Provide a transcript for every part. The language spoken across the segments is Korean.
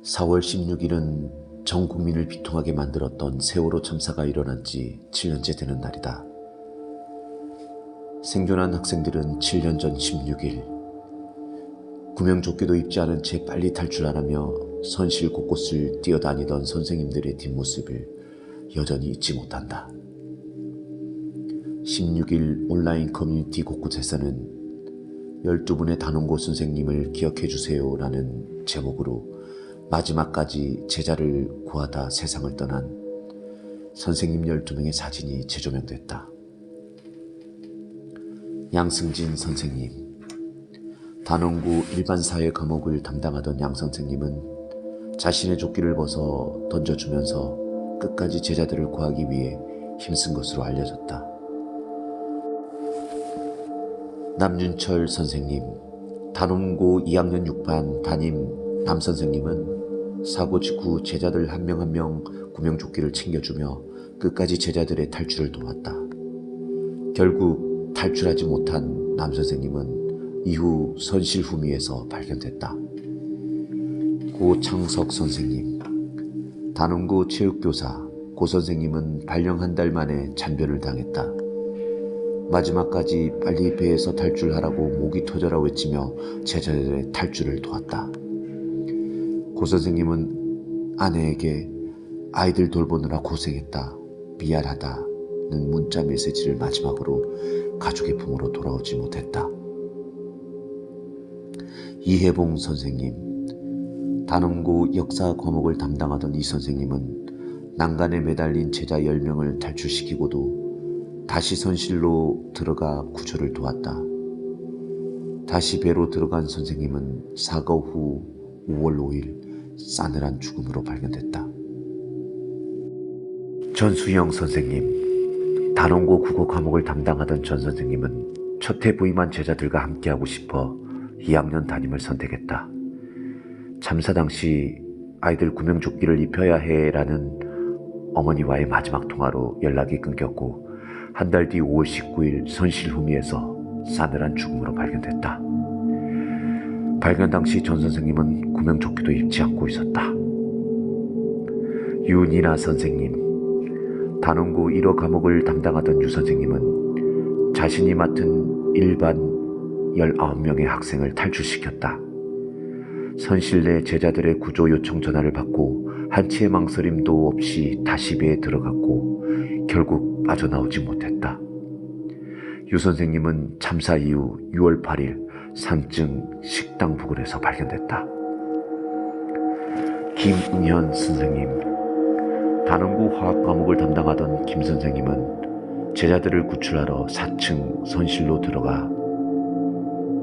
4월 16일은 전 국민을 비통하게 만들었던 세월호 참사가 일어난 지 7년째 되는 날이다. 생존한 학생들은 7년 전 16일 구명조끼도 입지 않은 채 빨리 탈출하라며 선실 곳곳을 뛰어다니던 선생님들의 뒷모습을 여전히 잊지 못한다. 16일 온라인 커뮤니티 곳곳에서는 12분의 단원고 선생님을 기억해주세요 라는 제목으로 마지막까지 제자를 구하다 세상을 떠난 선생님 12명의 사진이 재조명됐다. 양승진 선생님, 단원고 일반사회 과목을 담당하던 양 선생님은 자신의 조끼를 벗어 던져주면서 끝까지 제자들을 구하기 위해 힘쓴 것으로 알려졌다. 남윤철 선생님, 단원고 2학년 6반 담임 남선생님은 사고 직후 제자들 한 명 한 명 구명조끼를 챙겨주며 끝까지 제자들의 탈출을 도왔다. 결국 탈출하지 못한 남선생님은 이후 선실 후미에서 발견됐다. 고창석 선생님, 단원고 체육교사 고 선생님은 발령 한 달 만에 잔변을 당했다. 마지막까지 빨리 배에서 탈출하라고 목이 터져라 외치며 제자들의 탈출을 도왔다. 고 선생님은 아내에게 아이들 돌보느라 고생했다, 미안하다는 문자 메시지를 마지막으로 가족의 품으로 돌아오지 못했다. 이혜봉 선생님, 단원고 역사 과목을 담당하던 이 선생님은 난간에 매달린 제자 10명을 탈출시키고도 다시 선실로 들어가 구조를 도왔다. 다시 배로 들어간 선생님은 사고 후 5월 5일 싸늘한 죽음으로 발견됐다. 전수영 선생님, 단원고 국어 과목을 담당하던 전 선생님은 첫해 부임한 제자들과 함께하고 싶어 2학년 담임을 선택했다. 참사 당시 아이들 구명조끼를 입혀야 해라는 어머니와의 마지막 통화로 연락이 끊겼고 한 달 뒤 5월 19일 선실 후미에서 싸늘한 죽음으로 발견됐다. 발견 당시 전 선생님은 구명조끼도 입지 않고 있었다. 윤이나 선생님, 단원고 1호 과목을 담당하던 유 선생님은 자신이 맡은 일반 19명의 학생을 탈출시켰다. 선실 내 제자들의 구조 요청 전화를 받고 한치의 망설임도 없이 다시 배에 들어갔고 결국 빠져나오지 못했다. 유 선생님은 참사 이후 6월 8일 산증 식당 부근에서 발견됐다. 김은현 선생님, 단원고 화학 과목을 담당하던 김 선생님은 제자들을 구출하러 4층 선실로 들어가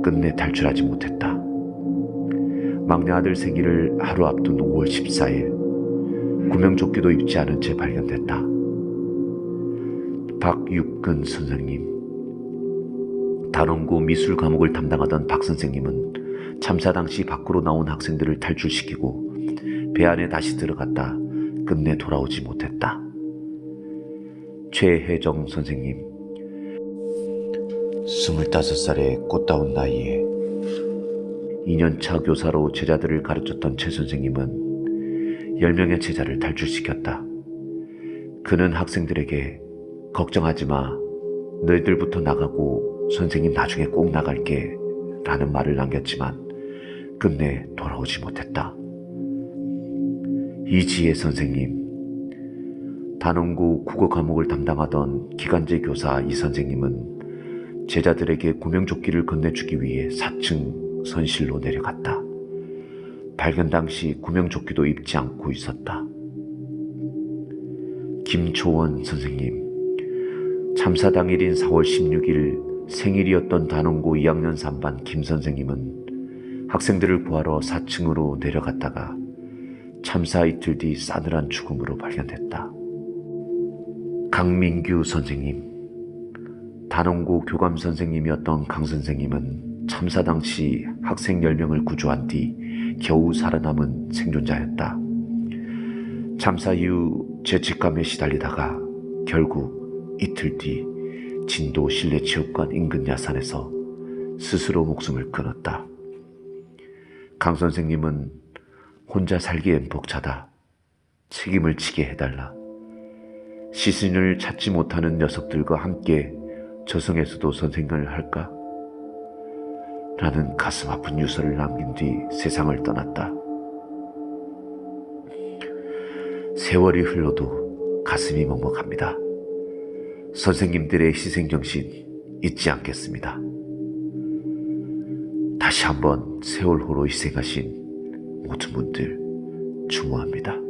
끝내 탈출하지 못했다. 막내 아들 생일을 하루 앞둔 5월 14일 구명조끼도 입지 않은 채 발견됐다. 박육근 선생님, 단원고 미술 과목을 담당하던 박 선생님은 참사 당시 밖으로 나온 학생들을 탈출시키고 배 안에 다시 들어갔다 끝내 돌아오지 못했다. 최혜정 선생님, 25살의 꽃다운 나이에 2년차 교사로 제자들을 가르쳤던 최 선생님은 10명의 제자를 탈출시켰다. 그는 학생들에게 걱정하지 마, 너희들부터 나가고 선생님 나중에 꼭 나갈게 라는 말을 남겼지만 끝내 돌아오지 못했다. 이지혜 선생님, 단원고 국어 과목을 담당하던 기간제 교사 이 선생님은 제자들에게 구명조끼를 건네주기 위해 4층 선실로 내려갔다. 발견 당시 구명조끼도 입지 않고 있었다. 김초원 선생님, 참사 당일인 4월 16일 생일이었던 단원고 2학년 3반 김 선생님은 학생들을 구하러 4층으로 내려갔다가 참사 이틀 뒤 싸늘한 죽음으로 발견됐다. 강민규 선생님, 단원고 교감 선생님이었던 강 선생님은 참사 당시 학생 10명을 구조한 뒤 겨우 살아남은 생존자였다. 참사 이후 죄책감에 시달리다가 결국 이틀 뒤 진도 실내체육관 인근 야산에서 스스로 목숨을 끊었다. 강 선생님은 혼자 살기엔 벅차다. 책임을 지게 해달라. 시신을 찾지 못하는 녀석들과 함께 저승에서도 선생을 할까? 라는 가슴 아픈 유서를 남긴 뒤 세상을 떠났다. 세월이 흘러도 가슴이 먹먹합니다. 선생님들의 희생정신 잊지 않겠습니다. 다시 한번 세월호로 희생하신 모든 분들 추모합니다.